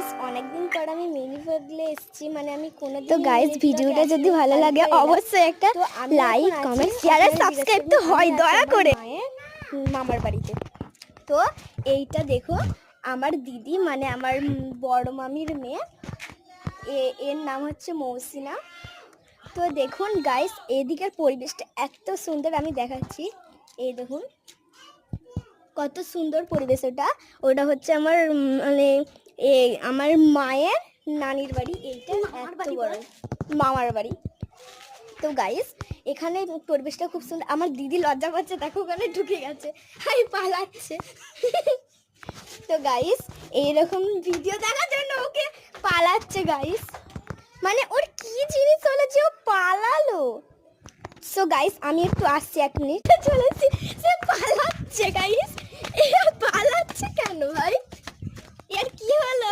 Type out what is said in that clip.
Guys অনেকদিন পর আমি মিনি ব্লগে এসেছি, মানে আমি কোনোদিন। তো গাইস ভিডিওটা যদি ভালো লাগে অবশ্যই একটা লাইক কমেন্ট শেয়ার আর সাবস্ক্রাইব তো হয় দয়া করে। মামার বাড়িতে তো এইটা দেখো আমার দিদি, মানে আমার বড় মামির মেয়ে, এর নাম হচ্ছে মৌসিনা। তো দেখুন গাইস এদিকের পরিবেশটা এত সুন্দর, আমি দেখাচ্ছি। এই দেখুন কত সুন্দর পরিবেশ। ওটা হচ্ছে আমার মানে আমার মায়ের নানির বাড়ি। এইটা এত বড় মামার বাড়ি। তো গাইস এখানে পরিবেশটা খুব সুন্দর। আমার দিদি লজ্জা পাচ্ছে, দেখো ওখানে ঢুকে গেছে, হাই পালাচ্ছে। তো গাইস এইরকম ভিডিও দেখার জন্য ওকে পালাচ্ছে গাইস, মানে ওর কি জিনিস হলো যে ও পালালো। সো গাইস আমি একটু আসছি, 1 মিনিট চলেছি। সে পালাচ্ছে গাইস, এরা পালাচ্ছে কেন ভাই, এর কি হলো?